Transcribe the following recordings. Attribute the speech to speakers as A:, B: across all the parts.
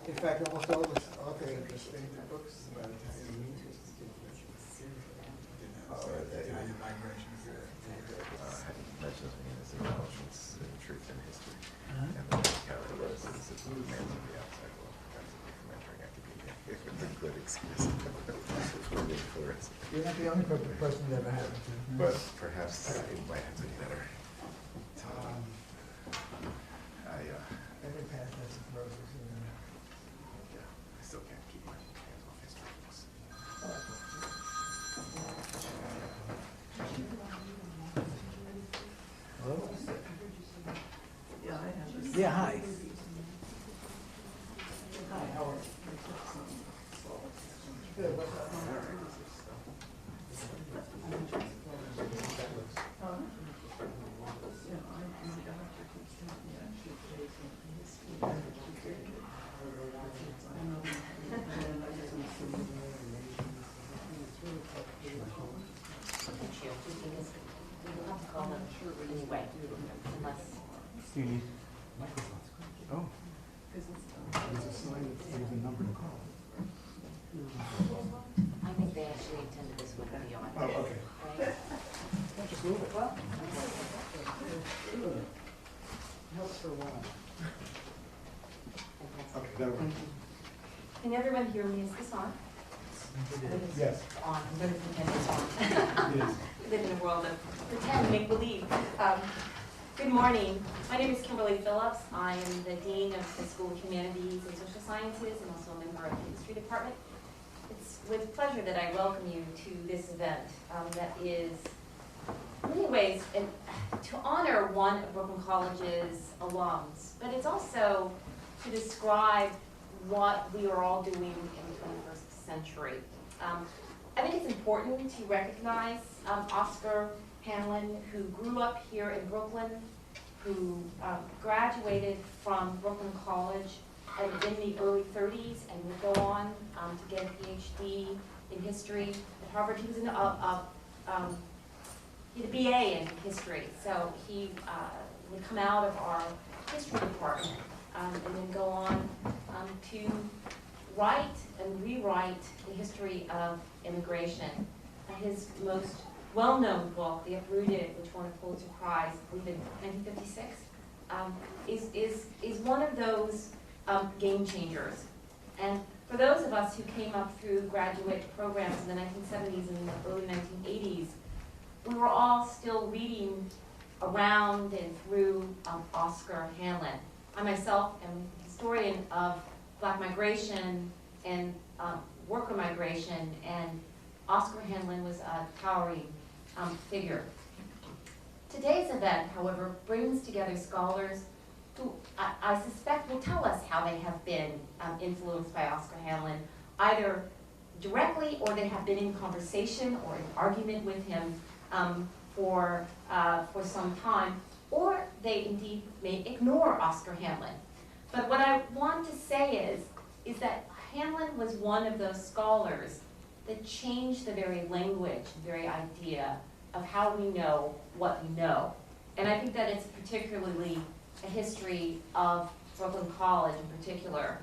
A: In fact, almost all of us author interesting books about Italian immigration.
B: Mentions me as acknowledgments in truth and history. And then Kelly Rose is a man of the outside world. That's from entering academia. It's a good excuse for being fluorescent.
A: You're not the only person that ever happened to.
B: But perhaps it might have been better.
A: Every path has its roses.
B: Yeah, I still can't keep my hands off history books.
A: Hello?
C: Yeah, I have.
A: Yeah, hi. Hi, how are you? Good, what's up?
D: Do you need microphones? Oh. There's a sign that there's a number to call.
E: I think they actually intended this one to be on.
A: Oh, okay.
E: Right?
A: Just move it.
C: Well, helps for a while.
A: Okay, that'll work.
E: Can everyone hear me? Is this on?
A: Yes.
E: It's on. I'm going to pretend it's on.
A: It is.
E: We live in a world of pretend, make believe. Good morning. My name is Kimberly Phillips. I am the Dean of the School of Humanities and Social Sciences and also a member of the History Department. It's with pleasure that I welcome you to this event that is, in many ways, to honor one of Brooklyn College's alums, but it's also to describe what we are all doing in the 21st century. I think it's important to recognize Oscar Handlin, who grew up here in Brooklyn, who graduated from Brooklyn College in the early 30s and would go on to get a PhD in history at Harvard. He was he had a BA in history, so he would come out of our history department and then go on to write and rewrite the history of immigration. His most well-known book, The Uprooted, which won a Pulitzer Prize, I believe in 1956, is one of those game changers. And for those of us who came up through graduate programs in the 1970s and the early 1980s, we were all still reading around and through Oscar Handlin. I myself am a historian of Black migration and worker migration, and Oscar Handlin was a towering figure. Today's event, however, brings together scholars who I suspect will tell us how they have been influenced by Oscar Handlin, either directly or they have been in conversation or in argument with him for some time, or they indeed may ignore Oscar Handlin. But what I want to say is that Handlin was one of those scholars that changed the very language, the very idea of how we know what we know. And I think that it's particularly a history of Brooklyn College in particular.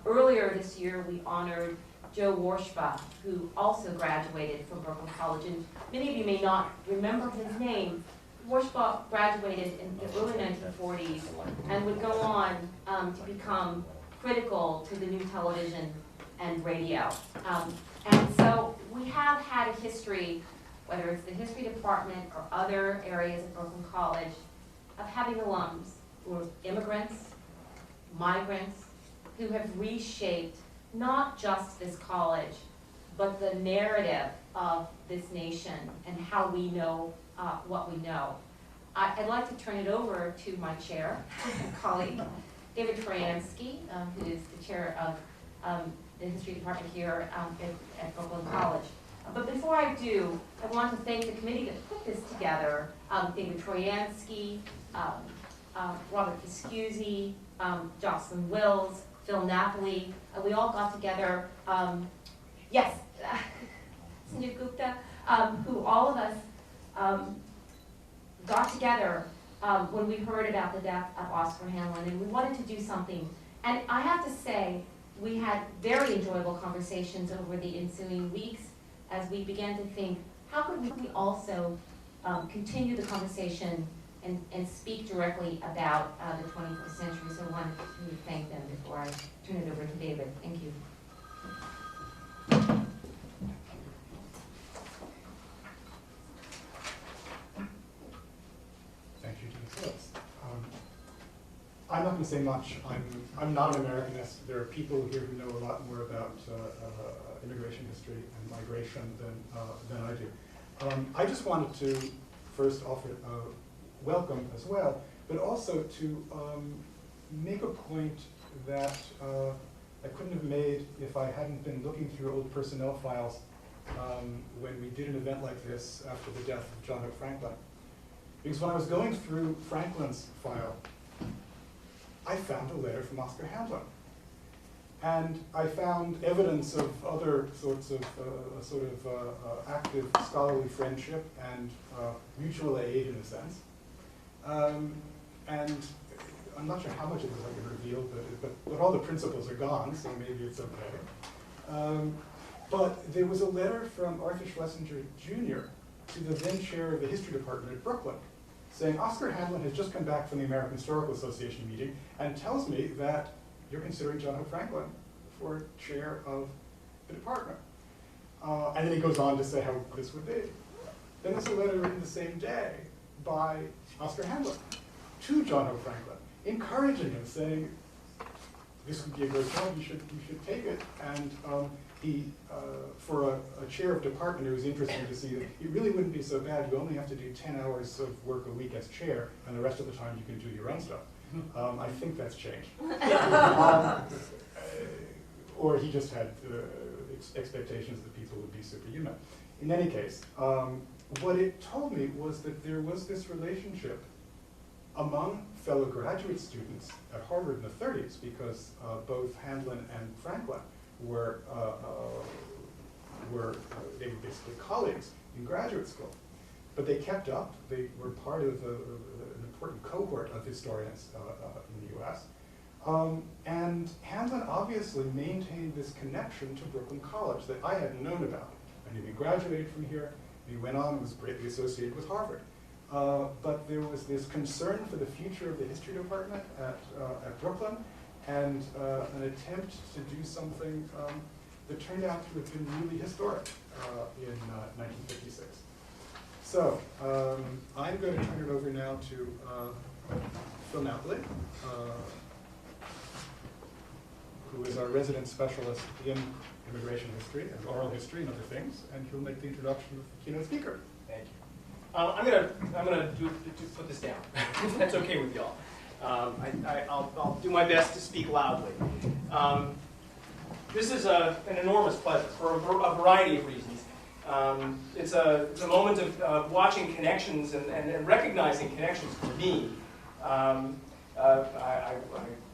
E: Earlier this year, we honored Joe Warshba, who also graduated from Brooklyn College. And many of you may not remember his name. Warshba graduated in the early 1940s and would go on to become critical to the new television and radio. And so we have had a history, whether it's the history department or other areas of Brooklyn College, of having alums who are immigrants, migrants, who have reshaped not just this college, but the narrative of this nation and how we know what we know. I'd like to turn it over to my chair, colleague, David Troyansky, who is the chair of the history department here at Brooklyn College. But before before I do, I want to thank the committee that put this together. David Troyansky, Robert Piscuzzi, Jocelyn Wills, Phil Napoli. We all got together. Yes, Sanjay Gupta, who all of us got together when we heard about the death of Oscar Handlin, and we wanted to do something. And I have to say, we had very enjoyable conversations over the ensuing weeks as we began to think, how could we also continue the conversation and speak directly about the 21st century. So I wanted to thank them before I turn it over to David. Thank you.
D: Thank you, Dean Phillips. I'm not going to say much. I'm not an Americanist. There are people here who know a lot more about immigration history and migration than I do. I just wanted to first offer welcome as well, but also to make a point that I couldn't have made if I hadn't been looking through old personnel files when we did an event like this after the death of John Hope Franklin. Because when I was going through Franklin's file, I found a letter from Oscar Handlin. And I found evidence of other sorts of active scholarly friendship and mutual aid in a sense. And I'm not sure how much of this I can reveal, but all the principles are gone, so maybe it's okay. But there was a letter from Arthur Schlesinger Jr. to the then chair of the history department at Brooklyn, saying Oscar Handlin has just come back from the American Historical Association meeting and tells me that you're considering John Hope Franklin for chair of the department. And then he goes on to say how this would be. Then there's a letter written the same day by Oscar Handlin to John Hope Franklin, encouraging him, saying, this would be a great job, you should take it. And he, for a chair of department, it was interesting to see that it really wouldn't be so bad. You only have to do 10 hours of work a week as chair, and the rest of the time you can do your own stuff. I think that's changed. Or he just had expectations that people would be superhuman. In any case, what it told me was that there was this relationship among fellow graduate students at Harvard in the 30s, because both Handlin and Franklin were they were basically colleagues in graduate school. But they kept up. They were part of an important cohort of historians in the US. And Handlin obviously maintained this connection to Brooklyn College that I hadn't known about. I knew he graduated from here, and he went on and was greatly associated with Harvard. But there was this concern for the future of the history department at Brooklyn, and an attempt to do something that turned out to have been really historic in 1956. So I'm going to turn it over now to Phil Napoli, who is our resident specialist in immigration history and oral history and other things, and he'll make the introduction of the keynote speaker.
F: Thank you. I'm gonna put this down. If that's okay with y'all. I'll do my best to speak loudly. This is an enormous pleasure for a variety of reasons. It's a moment of watching connections and recognizing connections for me.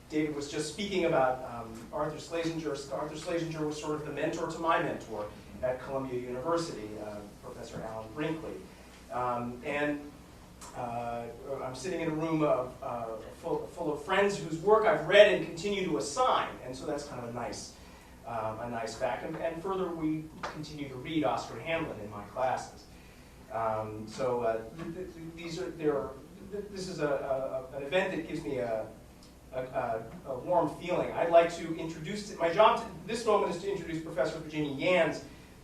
F: David was just speaking about Arthur Schlesinger. Arthur Schlesinger was sort of the mentor to my mentor at Columbia University, Professor Alan Brinkley. And I'm sitting in a room full of friends whose work I've read and continue to assign, and so that's kind of a nice fact. And further, we continue to read Oscar Handlin in my classes. This is an event that gives me a warm feeling. I'd like to introduce, my job to this moment is to introduce Professor Virginia Yans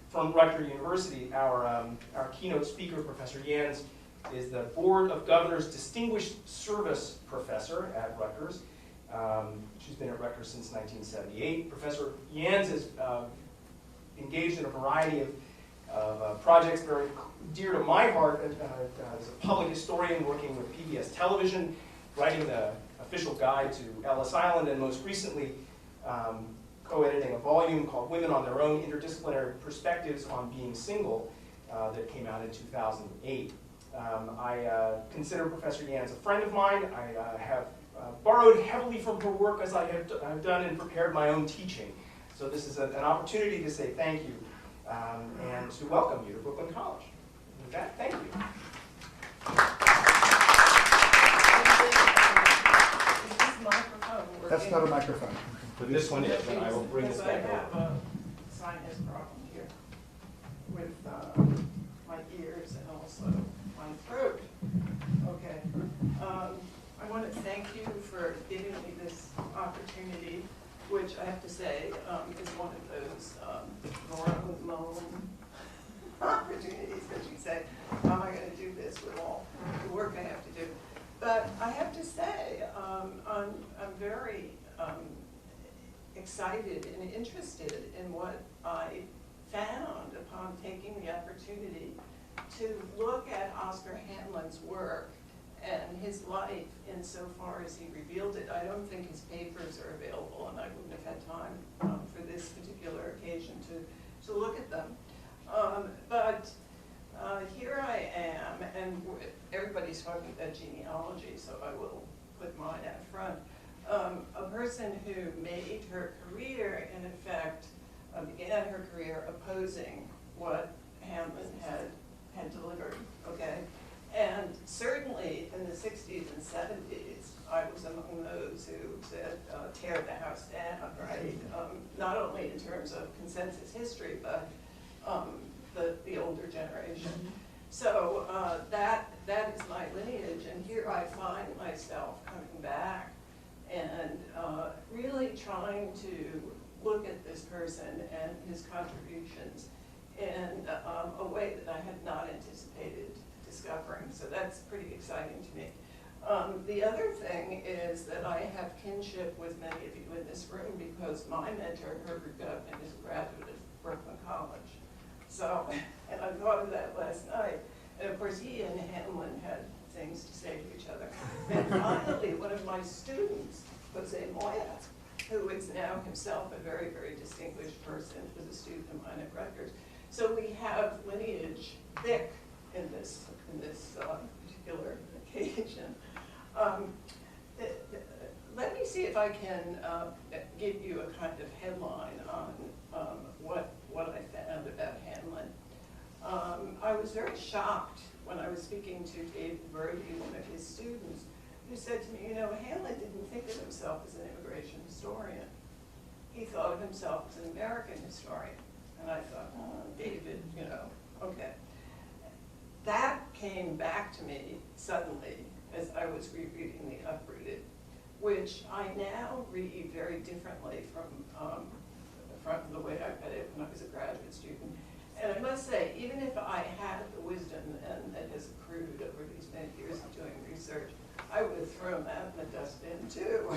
F: from Rutgers University. Our keynote speaker, Professor Yans, is the Board of Governors Distinguished Service Professor at Rutgers. She's been at Rutgers since 1978. Professor Yans is engaged in a variety of projects very dear to my heart as a public historian working with PBS Television, writing the official guide to Ellis Island, and most recently co-editing a volume called Women on Their Own, Interdisciplinary Perspectives on Being Single that came out in 2008. I consider Professor Yans a friend of mine. I have borrowed heavily from her work as I've done and prepared my own teaching. So this is an opportunity to say thank you and to welcome you to Brooklyn College. With that, thank you.
C: Is this microphone working?
D: That's not a microphone.
F: This one is, and I will bring this
C: Because I
F: back
C: have
F: over.
C: a sinus problem here with my ears and also my throat. Okay. I want to thank you for giving me this opportunity, which I have to say is one of those normal opportunities that you say, how am I going to do this with all the work I have to do? But I have to say, I'm very excited and interested in what I found upon taking the opportunity to look at Oscar Handlin's work and his life insofar as he revealed it. I don't think his papers are available, and I wouldn't have had time for this particular occasion to look at them. But here I am, and everybody's talking about genealogy, so I will put mine out front. A person who made her career, and in fact began her career opposing what Handlin had delivered, okay? And certainly in the 60s and 70s, I was among those who said, tear the house down, right? Not only in terms of consensus history, but the older generation. So that is my lineage, and here I find myself coming back and really trying to look at this person and his contributions in a way that I had not anticipated discovering. So that's pretty exciting to me. The other thing is that I have kinship with many of you in this room because my mentor, Herbert Gutman, is a graduate of Brooklyn College. So, and I thought of that last night. And of course, he and Handlin had things to say to each other. And finally, one of my students, Jose Moya, who is now himself a very, very distinguished person, was a student of mine at Rutgers. So we have lineage thick in this particular occasion. Let me see if I can give you a kind of headline on what I found about Handlin. I was very shocked when I was speaking to David Brody, one of his students, who said to me, you know, Handlin didn't think of himself as an immigration historian. He thought of himself as an American historian. And I thought, oh, David, you know, okay. That came back to me suddenly as I was rereading The Uprooted, which I now read very differently from the way I read it when I was a graduate student. And I must say, even if I had the wisdom and that has accrued over these many years of doing research, I would have thrown that in the dustbin too,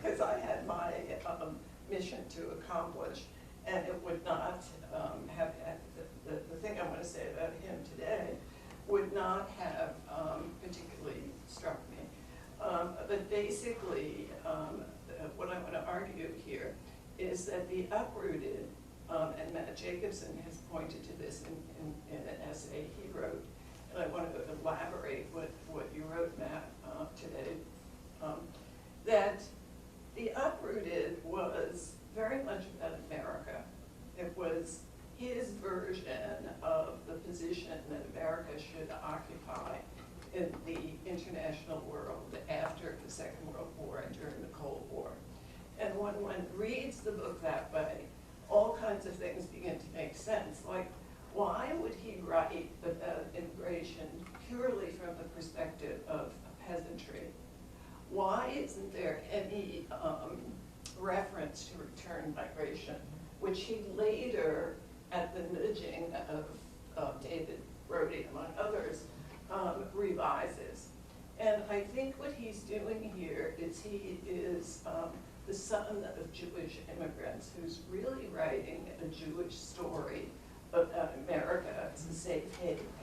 C: because I had my mission to accomplish, and it would not have the thing I want to say about him today would not have particularly struck me. But basically, what I want to argue here is that The Uprooted, and Matt Jacobson has pointed to this in an essay he wrote, and I want to elaborate what you wrote, Matt, today, that The Uprooted was very much about America. It was his version of the position that America should occupy in the international world after the Second World War and during the Cold War. And when one reads the book that way, all kinds of things begin to make sense. Like, why would he write about immigration purely from the perspective of peasantry? Why isn't there any reference to return migration, which he later, at the nudging of David Brody, among others, revises? And I think what he's doing here is he is the son of Jewish immigrants who's really writing a Jewish story about America as a safe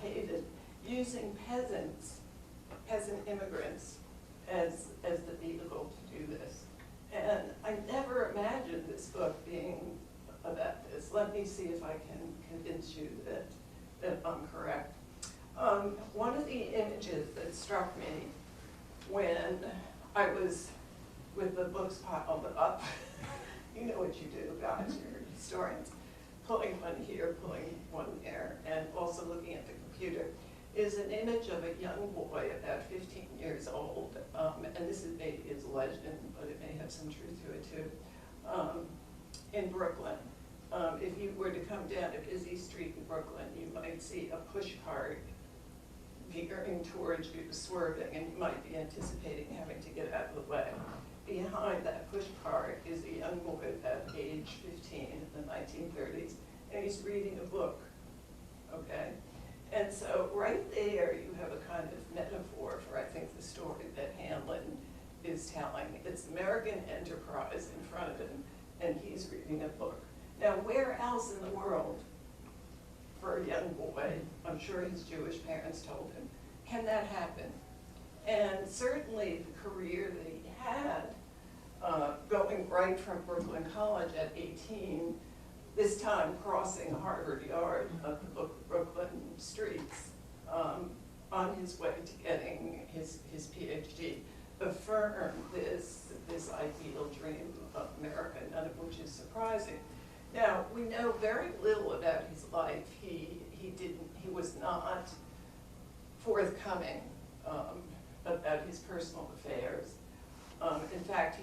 C: haven, using peasant immigrants as the vehicle to do this. And I never imagined this book being about this. Let me see if I can convince you that I'm correct. One of the images that struck me when I was with the books piled up, you know what you do, guys, you're historians, pulling one here, pulling one there, and also looking at the computer, is an image of a young boy about 15 years old, and this is maybe is legend, but it may have some truth to it too, in Brooklyn. If you were to come down a busy street in Brooklyn, you might see a push cart veering towards you, swerving, and you might be anticipating having to get out of the way. Behind that push cart is a young boy at age 15 in the 1930s, and he's reading a book, okay? And so right there you have a kind of metaphor for, I think, the story that Handlin is telling. It's American enterprise in front of him, and he's reading a book. Now, where else in the world, for a young boy, I'm sure his Jewish parents told him, can that happen? And certainly the career that he had, going right from Brooklyn College at 18, this time crossing Harvard Yard of the Brooklyn streets, on his way to getting his PhD, affirmed this ideal dream of America, none of which is surprising. Now, we know very little about his life. He was not forthcoming about his personal affairs. In fact,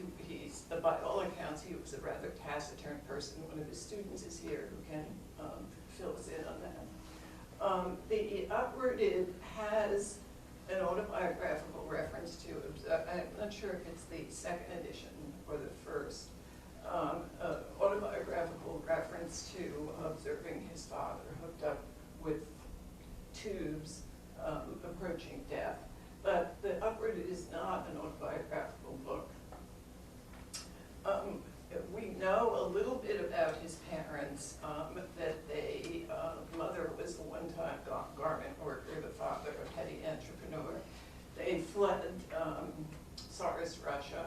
C: by all accounts, he was a rather taciturn person. One of his students is here who can fill us in on that. The Uprooted has an autobiographical reference to, I'm not sure if it's the second edition or the first, autobiographical reference to observing his father hooked up with tubes approaching death. But The Uprooted is not an autobiographical book. We know a little bit about his parents, that mother was a one-time garment worker, the father a petty entrepreneur. They fled Tsarist Russia.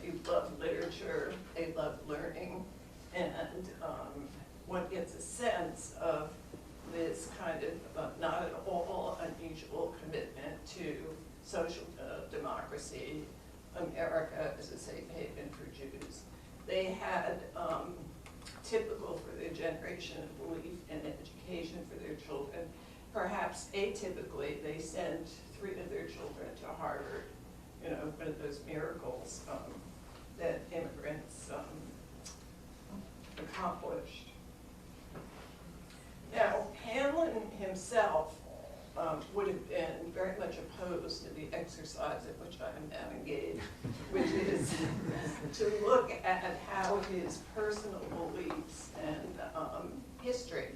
C: They loved literature, they loved learning, and one gets a sense of this kind of not at all unusual commitment to social democracy, America as a safe haven for Jews. They had, typical for their generation, a belief in education for their children. Perhaps atypically, they sent 3 of their children to Harvard, you know, one of those miracles that immigrants accomplished. Now, Handlin himself would have been very much opposed to the exercise in which I am now engaged, which is to look at how his personal beliefs and history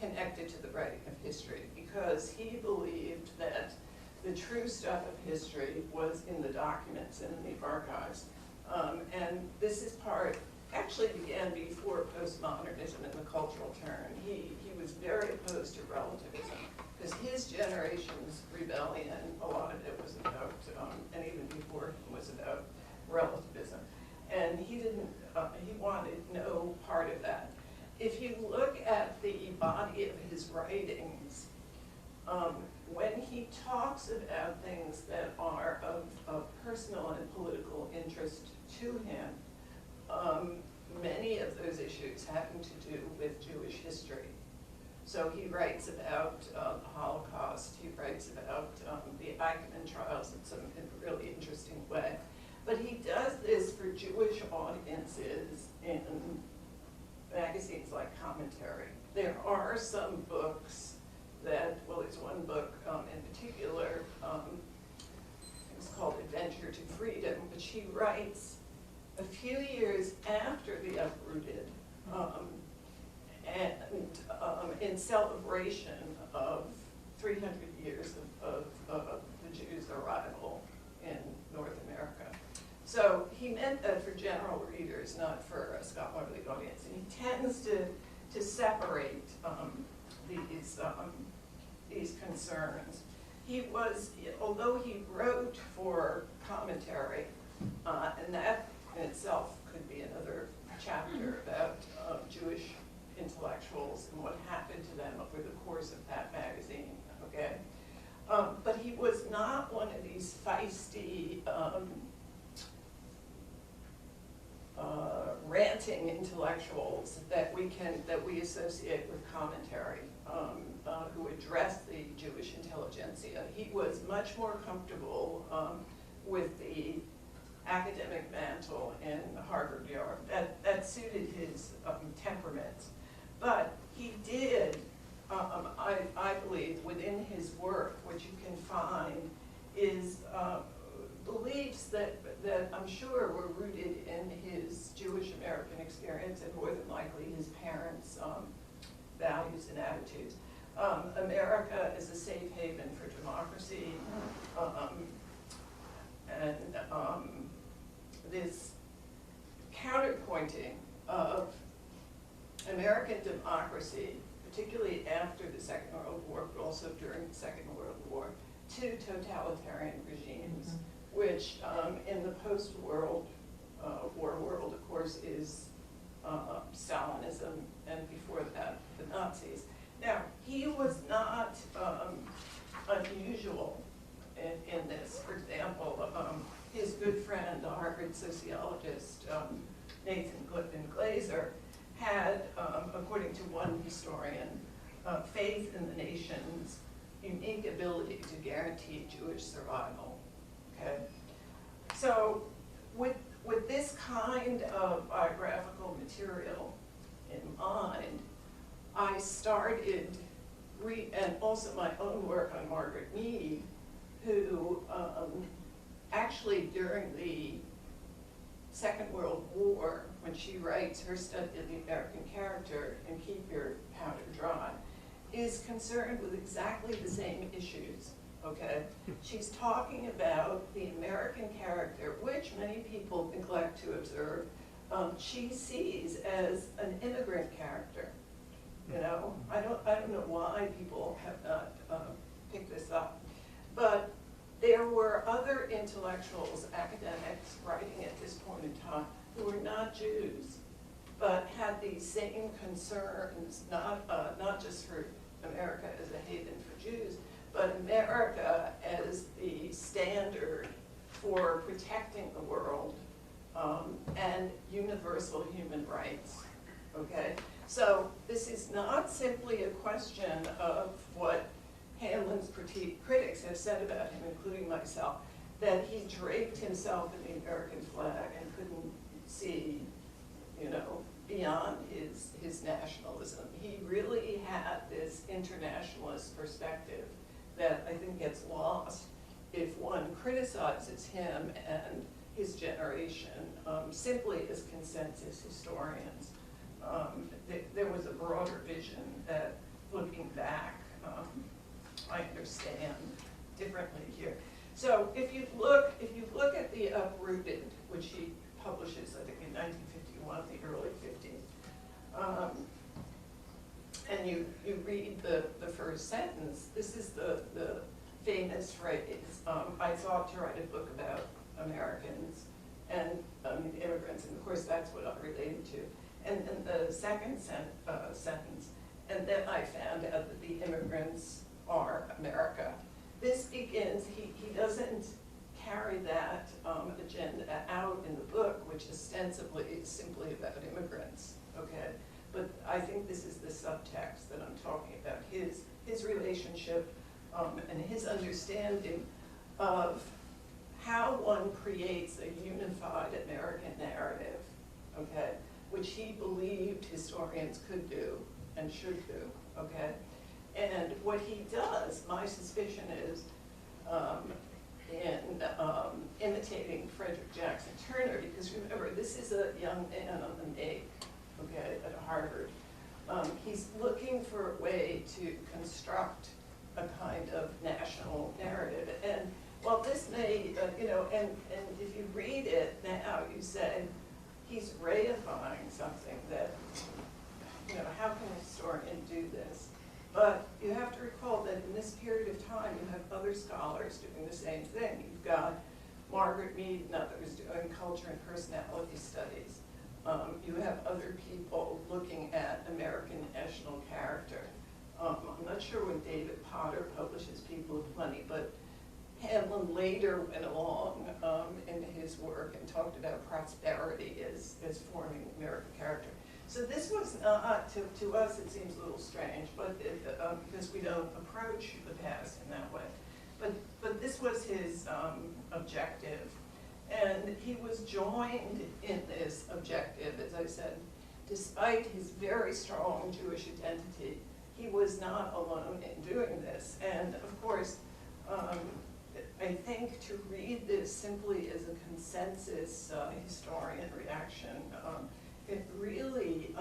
C: connected to the writing of history, because he believed that the true stuff of history was in the documents and in the archives. And this is actually began before postmodernism and the cultural turn. He was very opposed to relativism, because his generation's rebellion, a lot of it was about, and even before him, was about relativism. And he wanted no part of that. If you look at the body of his writings, when he talks about things that are of personal and political interest to him, many of those issues having to do with Jewish history. So he writes about the Holocaust, he writes about the Eichmann trials in a really interesting way. But he does this for Jewish audiences in magazines like Commentary. There are some books that, well, there's one book in particular, it's called Adventure to Freedom, which he writes a few years after The Uprooted, and in celebration of 300 years of the Jews' arrival in North America. So he meant that for general readers, not for a scholarly audience. And he tends to separate these concerns. He was, although he wrote for Commentary, and that in itself could be another chapter about Jewish intellectuals and what happened to them over the course of that magazine, okay? But he was not one of these feisty, ranting intellectuals that we associate with commentary, who addressed the Jewish intelligentsia. He was much more comfortable with the academic mantle in Harvard Yard. That suited his temperament. But he did, I believe, within his work, what you can find is beliefs that I'm sure were rooted in his Jewish American experience and more than likely his parents' values and attitudes. America is a safe haven for democracy, and this counterpointing of American democracy, particularly after the Second World War, but also during the Second World War, to totalitarian regimes, which in the post-World War world, of course, is Stalinism, and before that, the Nazis. Now, he was not unusual in this. For example, his good friend, the Harvard sociologist, Nathan Glaser, had, according to one historian, faith in the nation's unique ability to guarantee Jewish survival. Okay, so with this kind of biographical material in mind, I started, and also my own work on Margaret Mead, who actually during the Second World War, when she writes her study of the American character in Keep Your Powder Dry, is concerned with exactly the same issues, okay? She's talking about the American character, which many people neglect to observe. She sees as an immigrant character. You know, I don't know why people have not picked this up, but there were other intellectuals, academics, writing at this point in time who were not Jews, but had these same concerns, not just for America as a haven for Jews, but America as the standard for protecting the world and universal human rights, okay? So this is not simply a question of what Handlin's critics have said about him, including myself, that he draped himself in the American flag and couldn't see, you know, beyond his nationalism. He really had this internationalist perspective that I think gets lost if one criticizes him and his generation simply as consensus historians. There was a broader vision that, looking back, I understand differently here. So if you look at the Uprooted, which he publishes, I think, in 1951, the early 50s, and you read the first sentence, this is the famous phrase, I thought to write a book about Americans and immigrants, and of course that's what I'm related to. And then the second sentence, and then I found out that the immigrants are America. This begins, he doesn't carry that agenda out in the book, which ostensibly is simply about immigrants, okay? But I think this is the subtext that I'm talking about, his relationship and his understanding of how one creates a unified American narrative, okay? Which he believed historians could do and should do, okay? And what he does, my suspicion is, in imitating Frederick Jackson Turner, because remember, this is a young man on the make, okay, at Harvard. He's looking for a way to construct a kind of national narrative. And while this may, and if you read it now, you say, he's reifying something that, how can a historian do this? But you have to recall that in this period of time, you have other scholars doing the same thing. You've got Margaret Mead and others doing culture and personality studies. You have other people looking at American national character. I'm not sure when David Potter publishes People of Plenty, but Handlin later went along in his work and talked about prosperity as forming American character. So this was not, to us it seems a little strange, but because we don't approach the past in that way. But this was his objective. And he was joined in this objective, as I said, despite his very strong Jewish identity. He was not alone in doing this. And of course, I think to read this simply as a consensus historian reaction, it really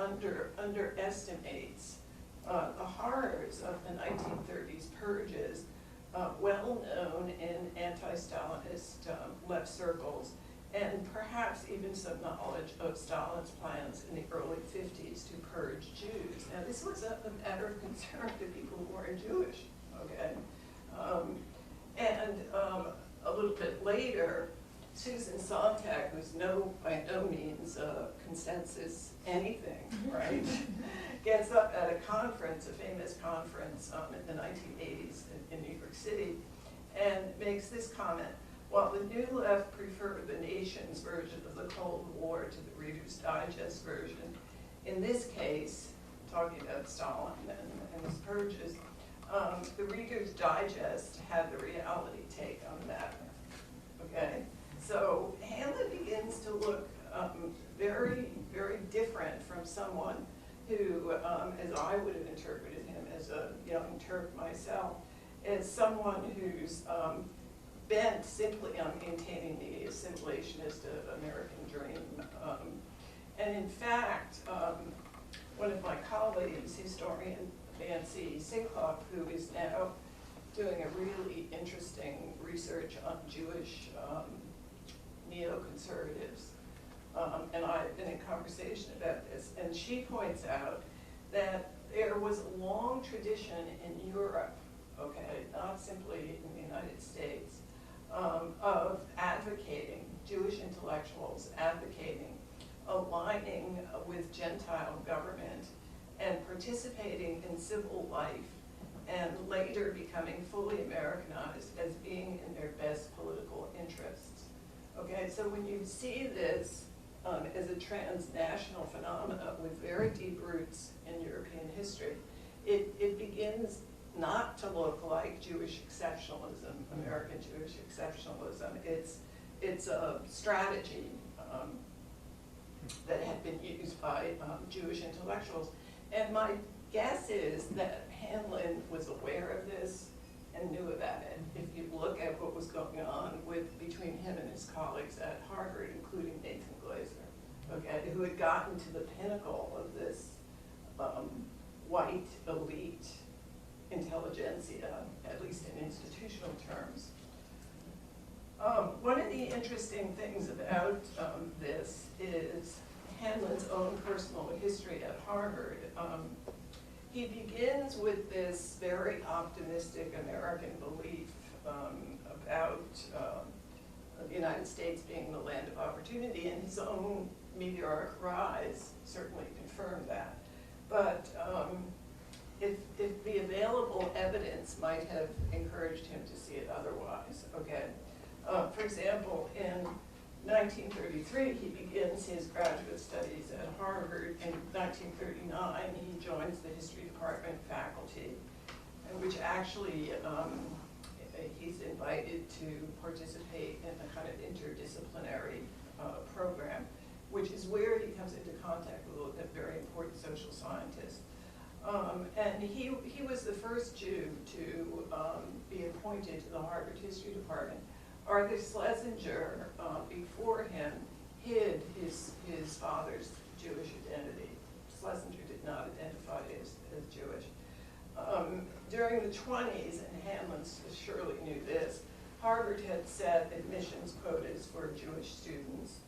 C: underestimates the horrors of the 1930s purges, well known in anti-Stalinist left circles, and perhaps even some knowledge of Stalin's plans in the early 50s to purge Jews. Now this was a matter of concern to people who weren't Jewish, okay? And a little bit later, Susan Sontag, who's by no means a consensus anything, right, gets up at a conference, a famous conference in the 1980s in New York City, and makes this comment: while the New Left preferred the Nation's version of the Cold War to the Reader's Digest version, in this case, talking about Stalin and his purges, the Reader's Digest had the reality take on the matter, okay? So Handlin begins to look very, very different from someone who, as I would have interpreted him as a young Turk myself, as someone who's bent simply on maintaining the assimilationist American dream. And in fact, one of my colleagues, historian Nancy Sinkloff, who is now doing a really interesting research on Jewish neoconservatives, and I've been in conversation about this, and she points out that there was a long tradition in Europe, okay, not simply in the United States, of advocating, Jewish intellectuals advocating, aligning with Gentile government and participating in civil life, and later becoming fully Americanized as being in their best political interests. Okay, so when you see this as a transnational phenomena with very deep roots in European history, it begins not to look like Jewish exceptionalism, American Jewish exceptionalism. It's a strategy that had been used by Jewish intellectuals. And my guess is that Handlin was aware of this and knew about it. If you look at what was going on between him and his colleagues at Harvard, including Nathan Glaser, okay, who had gotten to the pinnacle of this white elite intelligentsia, at least in institutional terms. One of the interesting things about this is Handlin's own personal history at Harvard. He begins with this very optimistic American belief about the United States being the land of opportunity, and his own meteoric rise certainly confirmed that. But if the available evidence might have encouraged him to see it otherwise, okay? For example, in 1933, he begins his graduate studies at Harvard. In 1939, he joins the history department faculty, which actually he's invited to participate in a kind of interdisciplinary program, which is where he comes into contact with a very important social scientist. And he was the first Jew to be appointed to the Harvard History Department. Arthur Schlesinger, before him, hid his father's Jewish identity. Schlesinger did not identify as Jewish. During the 20s, and Handlin surely knew this, Harvard had set admissions quotas for Jewish students,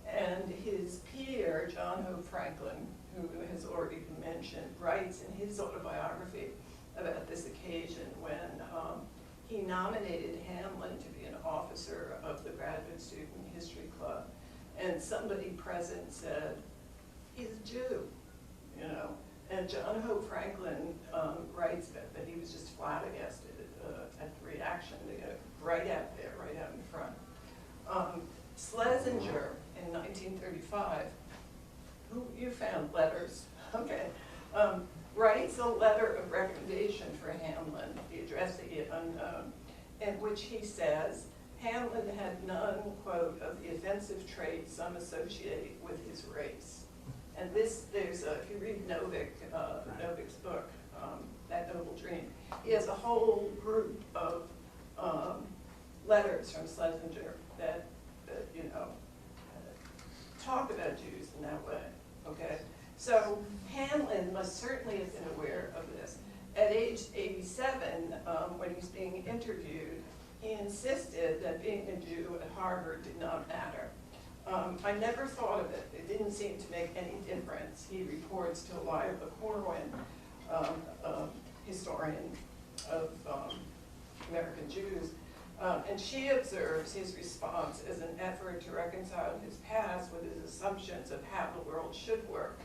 C: and his peer, John Hope Franklin, who has already been mentioned, writes in his autobiography about this occasion when he nominated Handlin to be an officer of the Graduate Student History Club. And somebody present said, he's a Jew, you know. And John Hope Franklin writes that he was just flabbergasted at the reaction, right out there, right out in front. Schlesinger in 1935, who you found letters, okay, writes a letter of recommendation for Handlin, the addressee unknown, in which he says, Handlin had none, quote, of the offensive traits some associate with his race. And this, if you read Novik's book, That Noble Dream, he has a whole group of letters from Schlesinger that you know, talk about Jews in that way, okay? So Handlin must certainly have been aware of this. At age 87, when he's being interviewed, he insisted that being a Jew at Harvard did not matter. I never thought of it. It didn't seem to make any difference. He reports to Lila Corwin, historian of American Jews, and she observes his response as an effort to reconcile his past with his assumptions of how the world should work.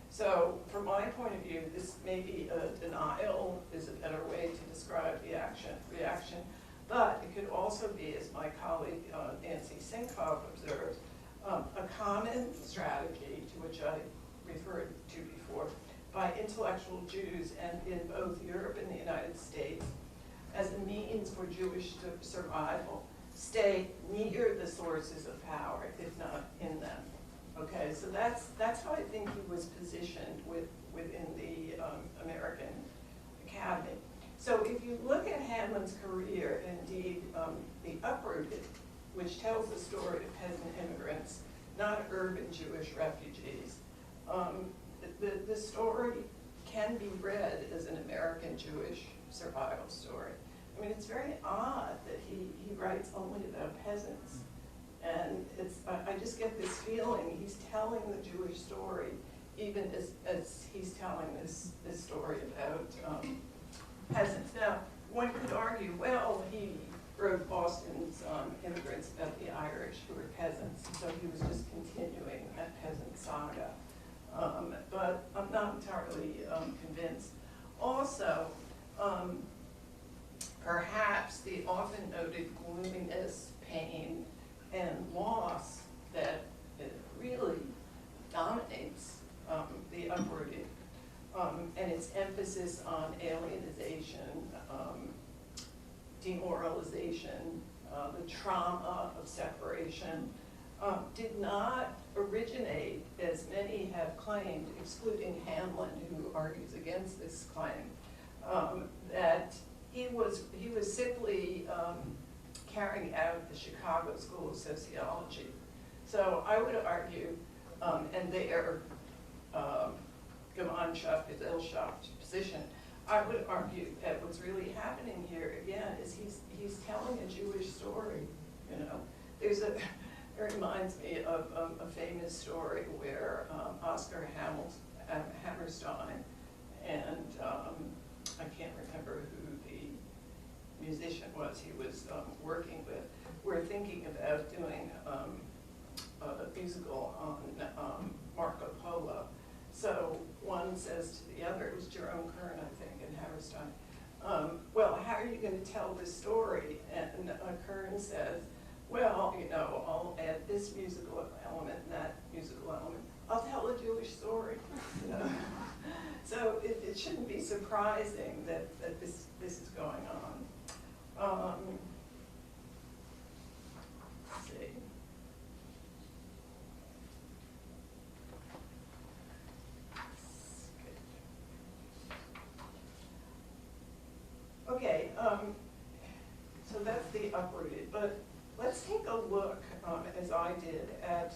C: So from my point of view, this may be a denial is a better way to describe the reaction, but it could also be, as my colleague Nancy Sinkoff observes, a common strategy to which I referred to before by intellectual Jews and in both Europe and the United States as a means for Jewish survival, stay near the sources of power, if not in them. Okay, so that's how I think he was positioned within the American Academy. So if you look at Handlin's career, indeed, The Uprooted, which tells the story of peasant immigrants, not urban Jewish refugees, the story can be read as an American Jewish survival story. I mean, it's very odd that he writes only about peasants. And I just get this feeling he's telling the Jewish story, even as he's telling this story about peasants. Now, one could argue, well, he wrote Boston's Immigrants about the Irish who were peasants, so he was just continuing that peasant saga. But I'm not entirely convinced. Also, perhaps the often noted gloominess, pain, and loss that really dominates The Uprooted, and its emphasis on alienization, demoralization, the trauma of separation, did not originate, as many have claimed, excluding Handlin, who argues against this claim, that he was simply carrying out the Chicago School of Sociology. So I would argue, and their Gemeinschaft ist Gesellschaft position, I would argue that what's really happening here again is he's telling a Jewish story. You know, it reminds me of a famous story where Oscar Hammerstein and I can't remember who the musician was he was working with, were thinking about doing a musical on Marco Polo. So one says to the other, it was Jerome Kern, I think, and Hammerstein, well, how are you going to tell this story? And Kern says, well, you know, I'll add this musical element and that musical element. I'll tell a Jewish story. You know? So it shouldn't be surprising that this is going on. Let's see. Okay, so that's The Uprooted, but let's take a look, as I did, at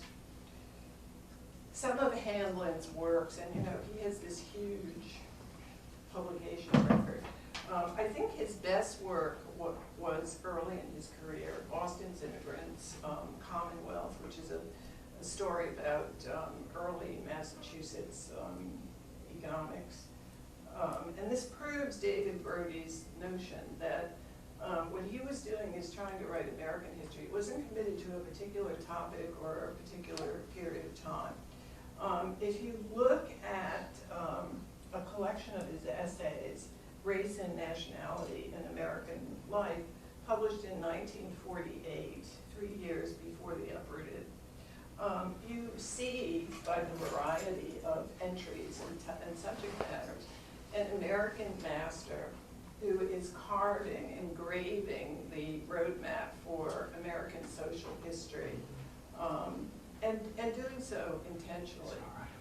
C: some of Handlin's works, and you know, he has this huge publication record. I think his best work was early in his career, Boston's Immigrants, Commonwealth, which is a story about early Massachusetts economics. And this proves David Brody's notion that What he was doing is trying to write American history. He wasn't committed to a particular topic or a particular period of time. If you look at a collection of his essays, Race and Nationality in American Life, published in 1948, 3 years before the Uprooted, you see by the variety of entries and subject matters an American master who is carving, engraving the roadmap for American social history, and doing so intentionally.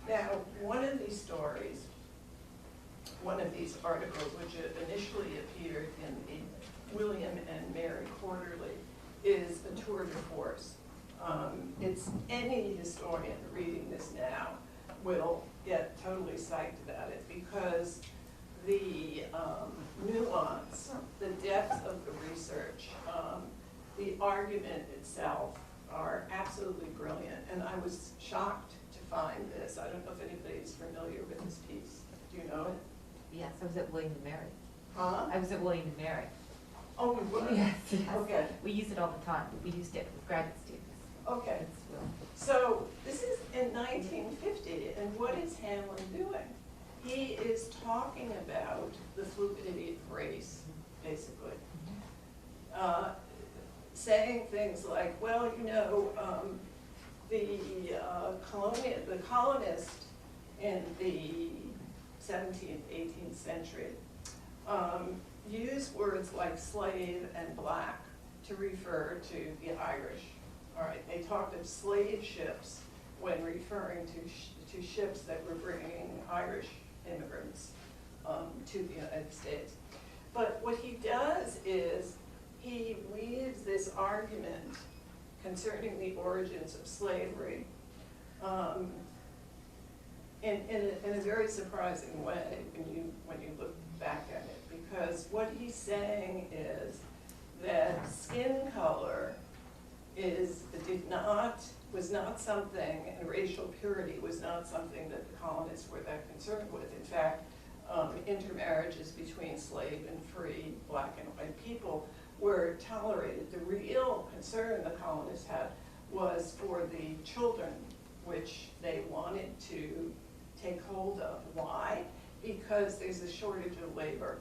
C: Now, one of these stories, one of these articles, which initially appeared in the William and Mary Quarterly, is a tour de force. It's any historian reading this now will get totally psyched about it, because the nuance, the depth of the research, the argument itself are absolutely brilliant. And I was shocked to find this. I don't know if anybody's familiar with this piece. Do you know it?
G: Yes, I was at William and Mary.
C: Huh?
G: I was at William and Mary.
C: Oh, you were?
G: Yes, yes.
C: Okay.
G: We use it all the time. We used it with graduate students.
C: Okay.
G: It's real.
C: So this is in 1950, and what is Handlin doing? He is talking about the fluidity of race, basically. Saying things like, well, you know, the colonist in the 17th, 18th century used words like slave and black to refer to the Irish. All right, they talked of slave ships when referring to ships that were bringing Irish immigrants to the United States. But what he does is he weaves this argument concerning the origins of slavery in a very surprising way when you look back at it, because what he's saying is that skin color was not something, and racial purity was not something that the colonists were that concerned with. In fact, intermarriages between slave and free black and white people were tolerated. The real concern the colonists had was for the children, which they wanted to take hold of. Why? Because there's a shortage of labor.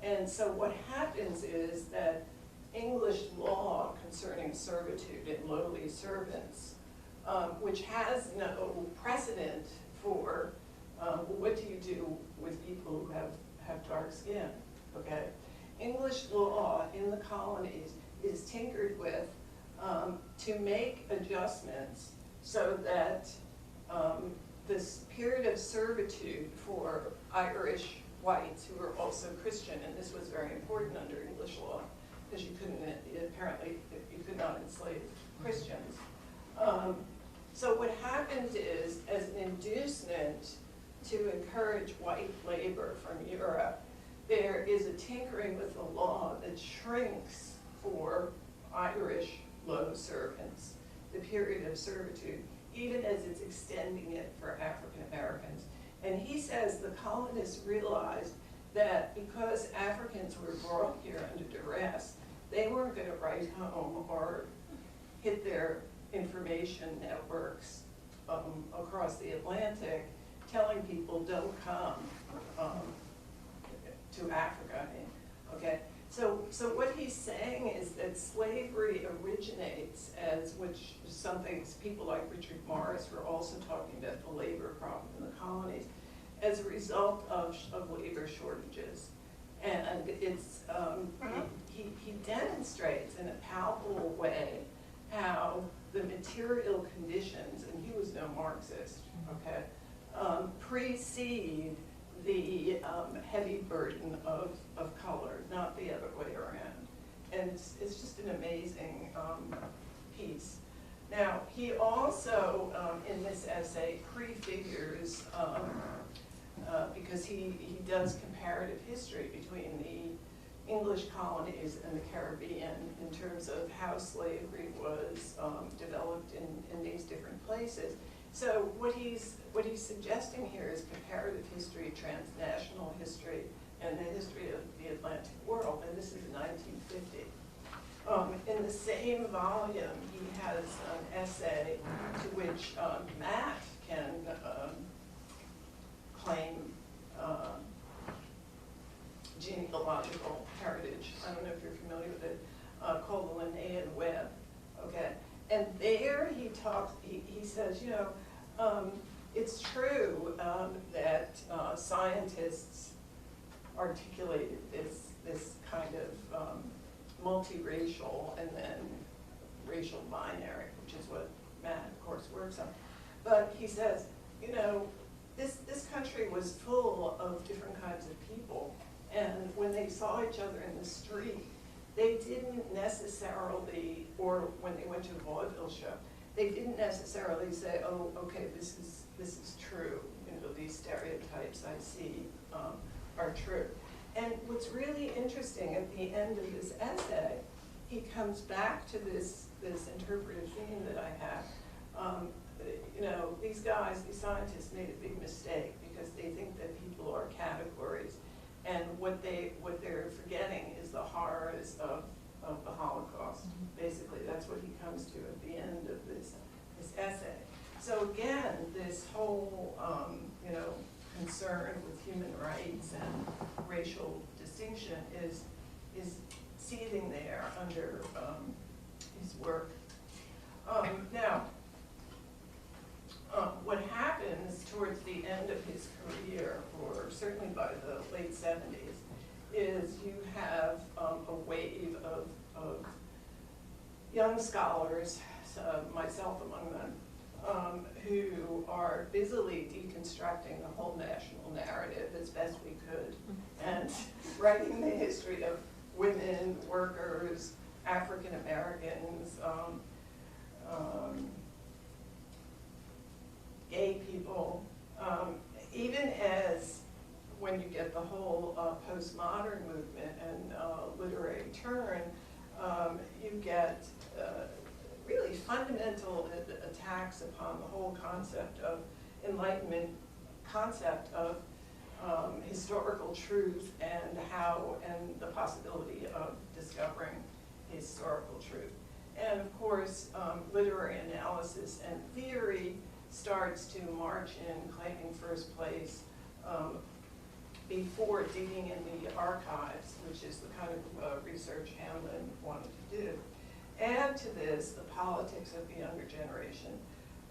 C: And so what happens is that English law concerning servitude and lowly servants, which has no precedent for what do you do with people who have dark skin, okay? English law in the colonies is tinkered with to make adjustments so that this period of servitude for Irish whites who were also Christian, and this was very important under English law, because you couldn't, apparently, you could not enslave Christians. So what happened is, as an inducement to encourage white labor from Europe, there is a tinkering with the law that shrinks for Irish low servants, the period of servitude, even as it's extending it for African Americans. And he says the colonists realized that because Africans were brought here under duress, they weren't going to write home or hit their information networks across the Atlantic telling people don't come to Africa, okay? So what he's saying is that slavery originates as, which some things people like Richard Morris were also talking about, the labor problem in the colonies, as a result of labor shortages. And it's, he demonstrates in a palpable way how the material conditions, and he was no Marxist, okay, precede the heavy burden of color, not the other way around. And it's just an amazing piece. Now, he also, in this essay, prefigures, because he does comparative history between the English colonies and the Caribbean in terms of how slavery was developed in these different places. So what he's suggesting here is comparative history, transnational history, and the history of the Atlantic world, and this is 1950. In the same volume, he has an essay to which Matt can claim genealogical heritage. I don't know if you're familiar with it, called the Linnaean Web. Okay, and there he talks. He says, you know, it's true that scientists articulated this kind of multiracial and then racial binary, which is what Matt, of course, works on. But he says, you know, this country was full of different kinds of people, and when they saw each other in the street, they didn't necessarily, or when they went to a vaudeville show, they didn't necessarily say, oh, okay, this is true. You know, these stereotypes I see are true. And what's really interesting at the end of this essay, he comes back to this interpretive theme that I have. You know, these guys, these scientists made a big mistake because they think that people are categories, and what they're forgetting is the horrors of the Holocaust. Basically, that's what he comes to at the end of this essay. So again, this whole you know, concern with human rights and racial distinction is seething there under his work. Now, what happens towards the end of his career, or certainly by the late 70s, is you have a wave of young scholars, myself among them, who are busily deconstructing the whole national narrative as best we could, and writing the history of women, workers, African Americans, gay people, even as when you get the whole postmodern movement and literary turn, you get really fundamental attacks upon the whole concept of Enlightenment, concept of historical truth and the possibility of discovering historical truth. And of course, literary analysis and theory starts to march in, claiming first place before digging in the archives, which is the kind of research Handlin wanted to do. Add to this the politics of the younger generation,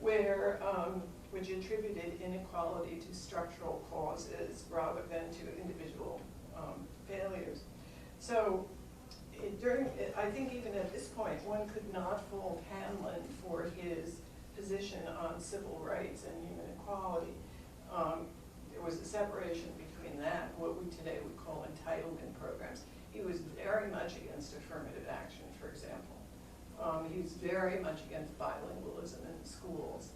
C: which attributed inequality to structural causes rather than to individual failures. So I think even at this point, one could not fault Handlin for his position on civil rights and human equality. There was a separation between that and what we today would call entitlement programs. He was very much against affirmative action, for example. He was very much against bilingualism in schools.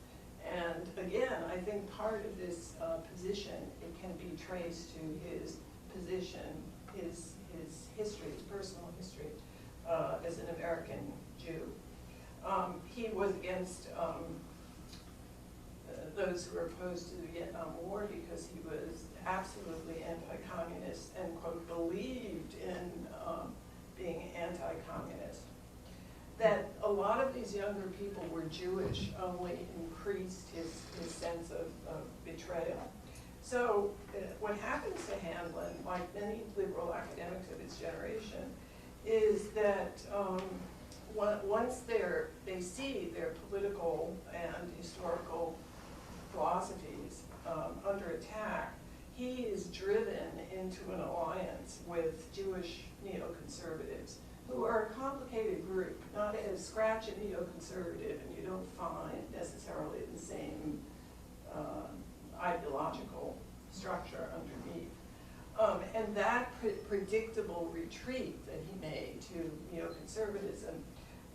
C: And again, I think part of this position, it can be traced to his position, his history, his personal history as an American Jew. He was against those who were opposed to the Vietnam War because he was absolutely anti-communist and, quote, believed in being anti-communist. That a lot of these younger people were Jewish only increased his sense of betrayal. So what happens to Handlin, like many liberal academics of his generation, is that once they see their political and historical philosophies under attack, he is driven into an alliance with Jewish neoconservatives, who are a complicated group, not as scratch a neoconservative and you don't find necessarily the same ideological structure underneath. And that predictable retreat that he made to neoconservatism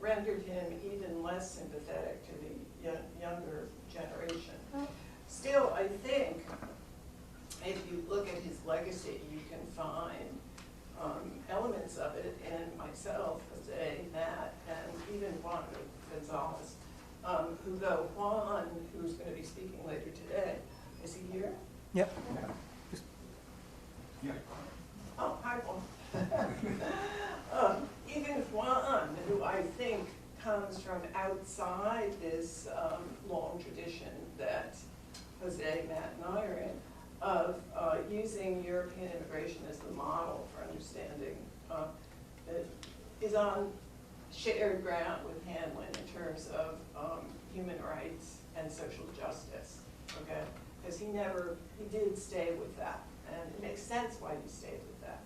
C: rendered him even less sympathetic to the younger generation. Still, I think if you look at his legacy, you can find elements of it in myself, Jose, Matt, and even Juan Gonzalez, who though Juan, who's going to be speaking later today, is he here?
A: Yep.
H: Yeah.
C: Oh, hi, Paul. Even one who I think comes from outside this long tradition that Jose, Matt, and I are in, of using European immigration as the model for understanding, is on shared ground with Handlin in terms of human rights and social justice, okay? Because he did stay with that, and it makes sense why he stayed with that.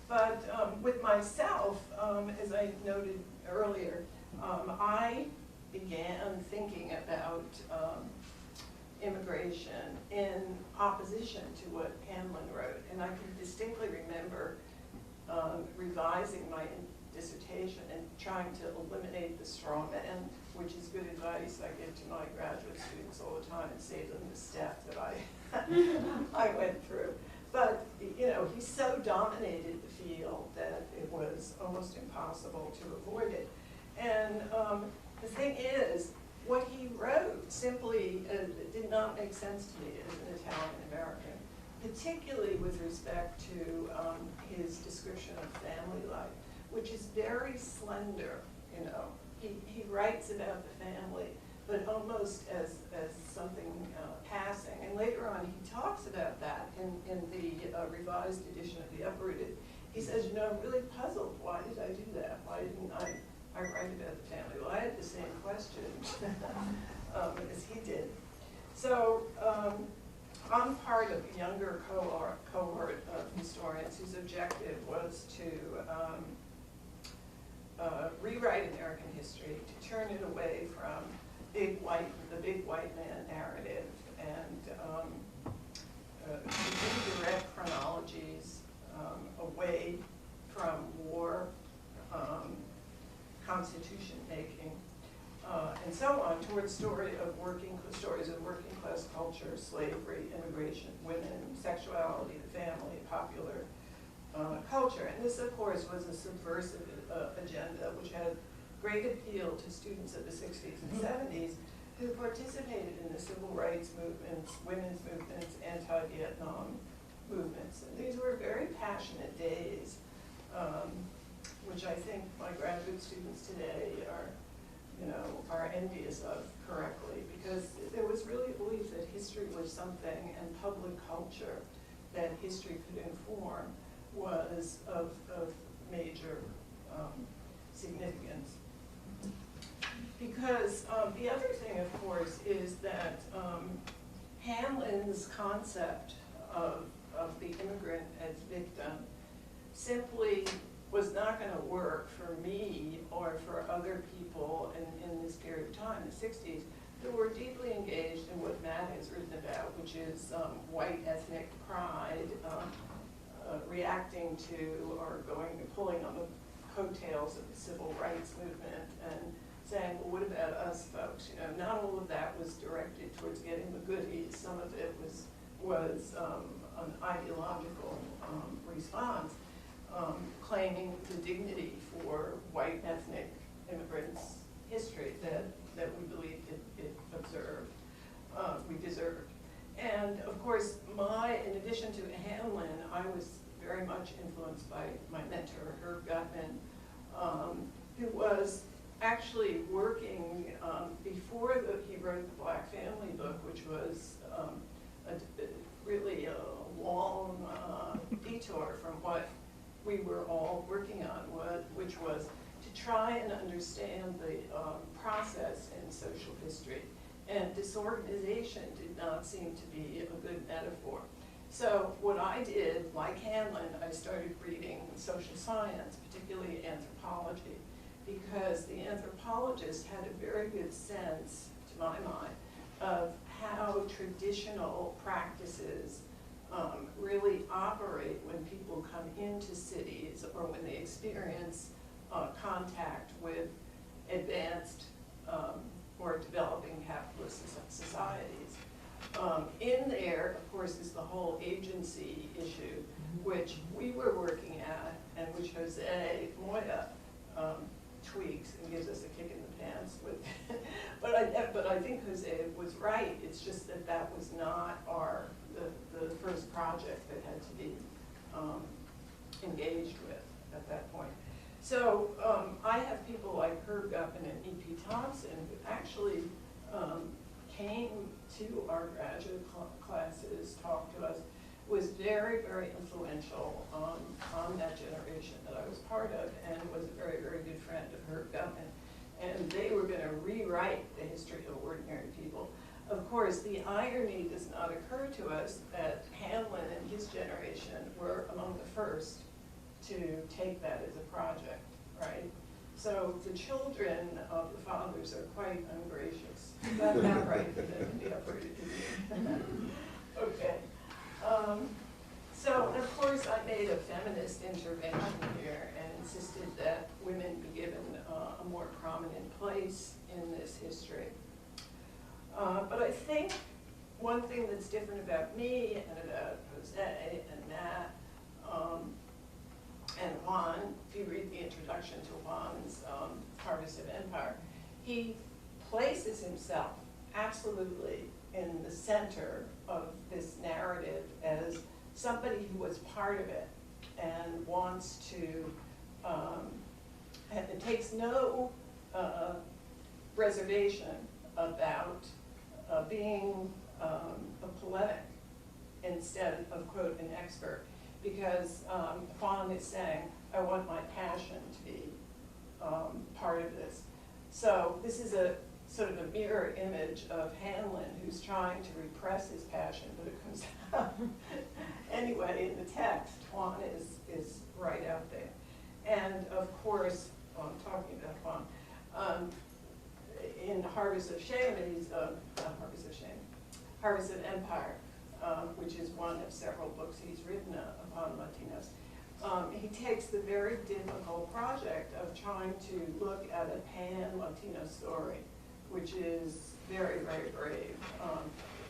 C: But with myself, as I noted earlier, I began thinking about immigration in opposition to what Handlin wrote. And I can distinctly remember revising my dissertation and trying to eliminate the straw man, which is good advice I give to my graduate students all the time and save them the step that I went through. But, you know, he so dominated the field that it was almost impossible to avoid it. And the thing is, what he wrote simply did not make sense to me as an Italian American, particularly with respect to his description of family life, which is very slender, you know. He writes about the family, but almost as something passing. And later on, he talks about that in the revised edition of The Uprooted. He says, you know, I'm really puzzled. Why did I do that? Why didn't I write about the family? Well, I had the same question as he did. So I'm part of a younger cohort of historians whose objective was to rewrite American history, to turn it away from the big white man narrative, and to direct chronologies away from war, constitution making, and so on, towards stories of working class culture, slavery, immigration, women, sexuality, the family, popular culture. And this, of course, was a subversive agenda which had great appeal to students of the 60s and 70s who participated in the civil rights movements, women's movements, anti-Vietnam movements. And these were very passionate days, which I think my graduate students today are envious of correctly, because there was really a belief that history was something, and public culture that history could inform was of major significance. Because the other thing, of course, is that Handlin's concept of the immigrant as victim simply was not going to work for me or for other people in this period of time, the 60s, who were deeply engaged in what Matt has written about, which is white ethnic pride, reacting to or pulling on the coattails of the civil rights movement and saying, well, what about us folks? You know, not all of that was directed towards getting the goodies. Some of it was an ideological response, claiming the dignity for white ethnic immigrants' history that we believed it observed, we deserved. And of course, in addition to Handlin, I was very much influenced by my mentor, Herb Gutman, who was actually working before he wrote the Black Family book, which was really a long detour from what we were all working on, which was to try and understand the process in social history. And disorganization did not seem to be a good metaphor. So what I did, like Handlin, I started reading social science, particularly anthropology, because the anthropologist had a very good sense, to my mind, of how traditional practices really operate when people come into cities or when they experience contact with advanced or developing capitalist societies. In there, of course, is the whole agency issue, which we were working at, and which Jose Moya tweaks and gives us a kick in the pants with. but I think Jose was right. It's just that was not the first project that had to be engaged with at that point. So I have people like Herb Guppin and E.P. Thompson who actually came to our graduate classes, talked to us, was very, very influential on that generation that I was part of, and was a very, very good friend of Herb Guppin. And they were going to rewrite the history of ordinary people. Of course, the irony does not occur to us that Handlin and his generation were among the first to take that as a project, right? So the children of the fathers are quite ungracious. That's not right for them to be uprooted. Okay. So, and of course, I made a feminist intervention here and insisted that women be given a more prominent place in this history. But I think one thing that's different about me and about Jose and Matt and Juan, if you read the introduction to Juan's Harvest of Empire, he places himself absolutely in the center of this narrative as somebody who was part of it and wants to, and it takes no reservation about being a polemic instead of, quote, an expert, because Juan is saying, I want my passion to be part of this. So this is a sort of a mirror image of Handlin, who's trying to repress his passion, but it comes out anyway in the text. Juan is right out there. And of course, well, I'm talking about Juan, in Harvest of Shame, Harvest of Empire, which is one of several books he's written upon Latinos. He takes the very difficult project of trying to look at a pan-Latino story, which is very, very brave,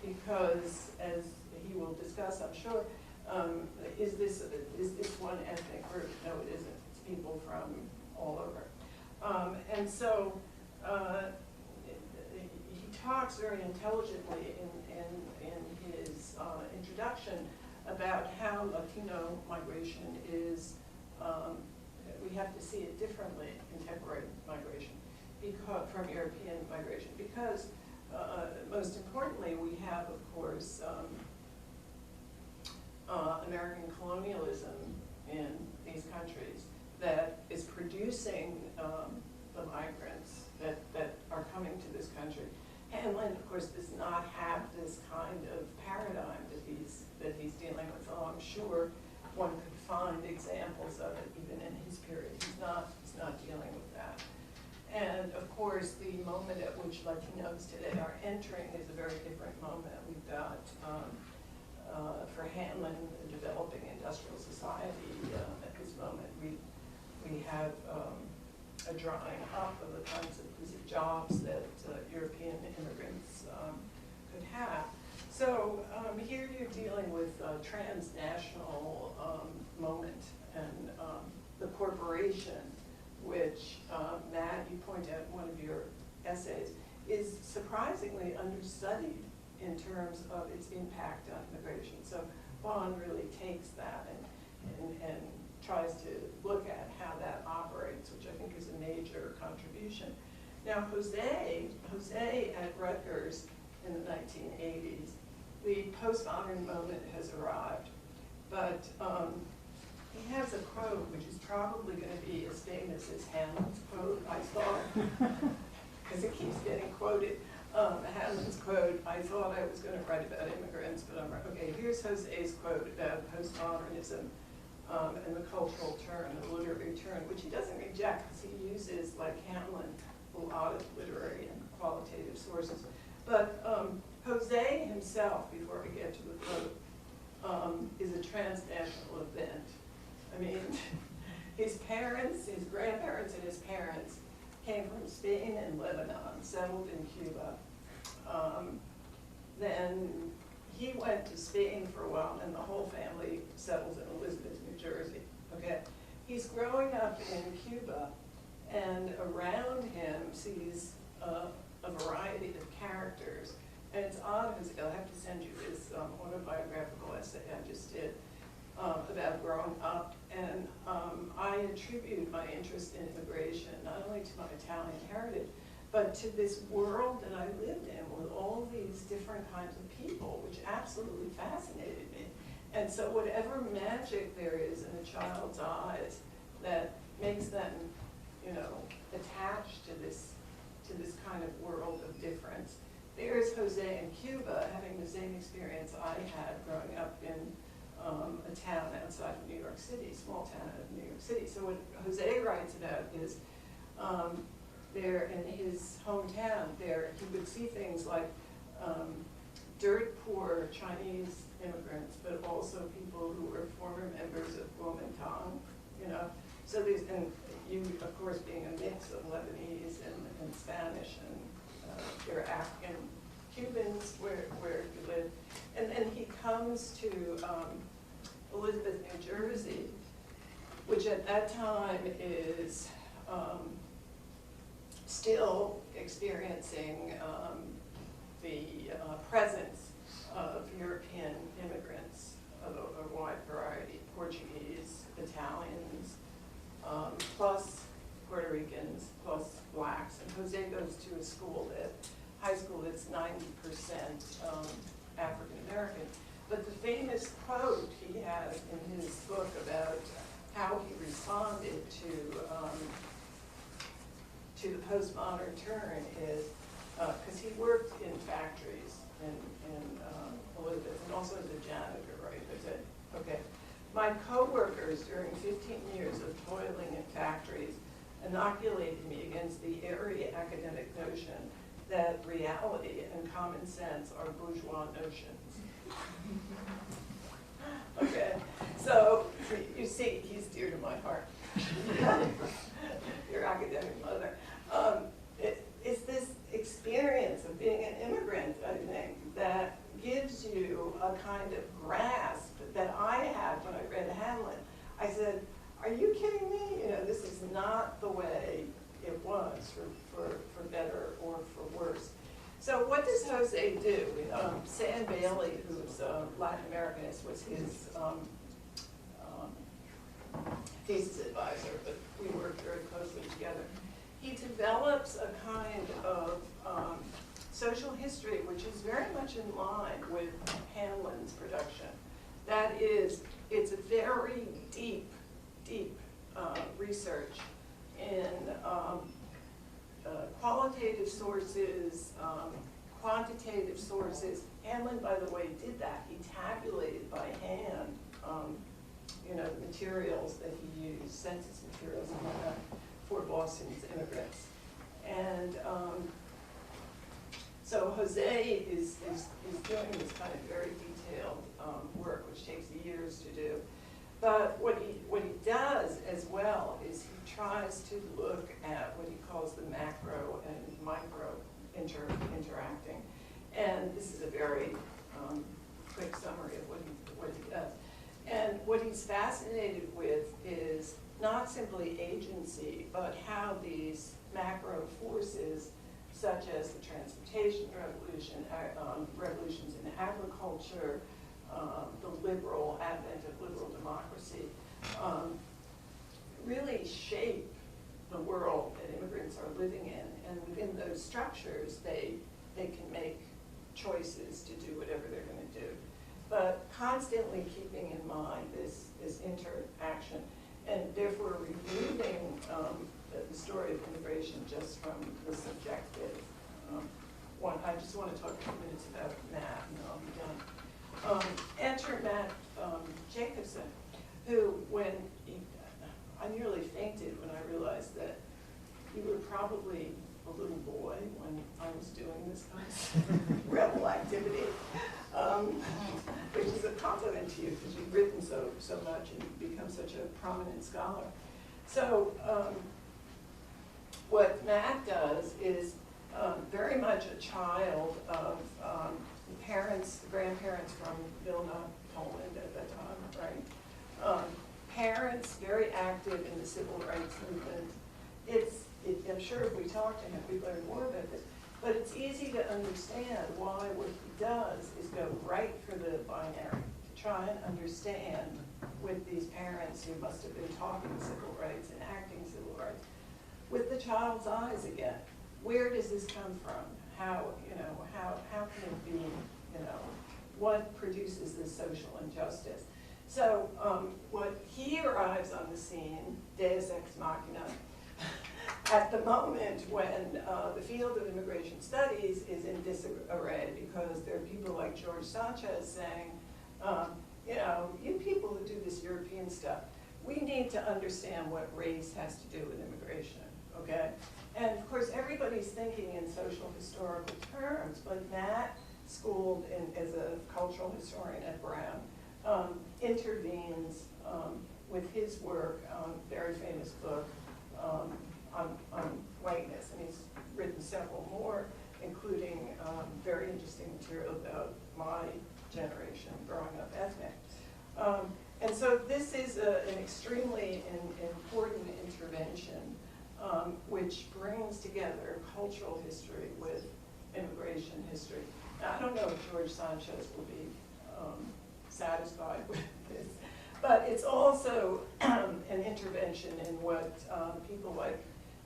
C: because, as he will discuss, I'm sure, is this one ethnic group? No, it isn't. It's people from all over. And so he talks very intelligently in his introduction about how Latino migration is, we have to see it differently, contemporary migration, because, from European migration, because most importantly, we have, of course, American colonialism in these countries that is producing the migrants that are coming to this country. Handlin, of course, does not have this kind of paradigm that he's dealing with. Oh, I'm sure one could find examples of it even in his period. He's not dealing with that. And of course, the moment at which Latinos today are entering is a very different moment. We've got, for Handlin, a developing industrial society at this moment. We have a drying up of the kinds of jobs that European immigrants could have. So here you're dealing with a transnational moment, and the corporation, which Matt, you point out in one of your essays, is surprisingly understudied in terms of its impact on immigration. So Juan really takes that and tries to look at how that operates, which I think is a major contribution. Now Jose at Rutgers in the 1980s, the postmodern moment has arrived, but he has a quote which is probably going to be as famous as Handlin's quote, I thought, because it keeps getting quoted. Handlin's quote, I thought I was going to write about immigrants, but I'm right. Okay, here's Jose's quote about postmodernism and the cultural turn, the literary turn, which he doesn't reject because he uses, like Handlin, a lot of literary and qualitative sources. But Jose himself, before we get to the quote, is a transnational event. I mean, his parents, his grandparents and his parents came from Spain and Lebanon, settled in Cuba. Then he went to Spain for a while, and the whole family settles in Elizabeth, New Jersey. Okay, he's growing up in Cuba, and around him sees a variety of characters. And it's odd, because I'll have to send you this autobiographical essay I just did. about growing up, and I attribute my interest in immigration not only to my Italian heritage, but to this world that I lived in with all these different kinds of people, which absolutely fascinated me. And so whatever magic there is in a child's eyes that makes them, you know, attached to this kind of world of difference. There's Jose in Cuba having the same experience I had growing up in a town outside of New York City, small town out of New York City. So what Jose writes about is there in his hometown, there he would see things like dirt poor Chinese immigrants, but also people who were former members of Kuomintang, you know. So there's, and you, of course, being a mix of Lebanese and Spanish, and there are African Cubans where you live. And then he comes to Elizabeth, New Jersey, which at that time is still experiencing the presence of European immigrants of a wide variety, Portuguese, Italians, plus Puerto Ricans, plus blacks. And Jose goes to a school high school that's 90% African American. But the famous quote he has in his book about how he responded to the postmodern turn is, because he worked in factories in Elizabeth, and also as a janitor, right? I said, okay, my coworkers during 15 years of toiling in factories inoculated me against the airy academic notion that reality and common sense are bourgeois notions. Okay, so you see, he's dear to my heart. Your academic mother. It's this experience of being an immigrant, I think, that gives you a kind of grasp that I had when I read Handlin. I said, are you kidding me? You know, this is not the way it was for better or for worse. So what does Jose do? Sam Bailey, who's a Latin Americanist, was his thesis advisor, but we worked very closely together. He develops a kind of social history which is very much in line with Handlin's production. That is, it's a very deep research in qualitative sources, quantitative sources. Handlin, by the way, did that. He tabulated by hand, you know, the materials that he used, census materials and whatnot, for Boston's immigrants. And so Jose is doing this kind of very detailed work, which takes years to do. But what he does as well is he tries to look at what he calls the macro and micro interacting. And this is a very quick summary of what he does. And what he's fascinated with is not simply agency, but how these macro forces, such as the transportation revolution, revolutions in agriculture, the advent of liberal democracy, really shape the world that immigrants are living in. And within those structures, they can make choices to do whatever they're going to do. But constantly keeping in mind this interaction, and therefore removing the story of immigration just from the subjective one. I just want to talk a few minutes about Matt, and I'll be done. Enter Matt Jacobson, who, I nearly fainted when I realized that you were probably a little boy when I was doing this kind of rebel activity, which is a compliment to you because you've written so much and you've become such a prominent scholar. So what Matt does is very much a child of grandparents from Vilna, Poland at that time, right? Parents very active in the civil rights movement. I'm sure if we talk to him, we'd learn more about this. But it's easy to understand why what he does is go right for the binary, to try and understand with these parents who must have been talking civil rights and acting civil rights, with the child's eyes again. Where does this come from? How can it be, what produces this social injustice? So what he arrives on the scene, Deus ex machina, at the moment when the field of immigration studies is in disarray, because there are people like George Sanchez saying, you people who do this European stuff, we need to understand what race has to do with immigration, okay? And of course, everybody's thinking in social historical terms, but Matt, schooled as a cultural historian at Brown, intervenes with his work, very famous book on whiteness, and he's written several more, including very interesting material about my generation growing up ethnic. And so this is an extremely important intervention which brings together cultural history with immigration history. Now, I don't know if George Sanchez will be satisfied with this, but it's also an intervention in what people like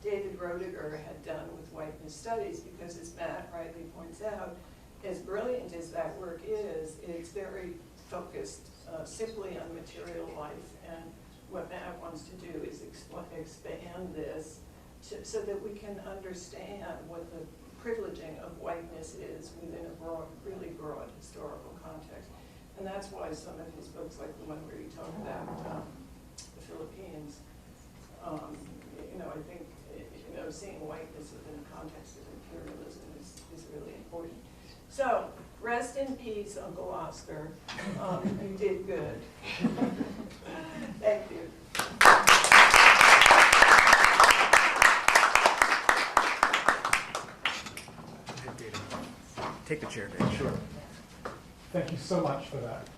C: David Roediger had done with whiteness studies, because as Matt rightly points out, as brilliant as that work is, it's very focused simply on material life, and what Matt wants to do is expand this so that we can understand what the privileging of whiteness is within a broad, really broad historical context. And that's why some of his books, like the one where you talk about the Philippines, I think seeing whiteness within the context of imperialism is really important. So, rest in peace, Uncle Oscar. You did good. Thank you.
D: Take the chair, Dave. Sure. Thank you so much for that.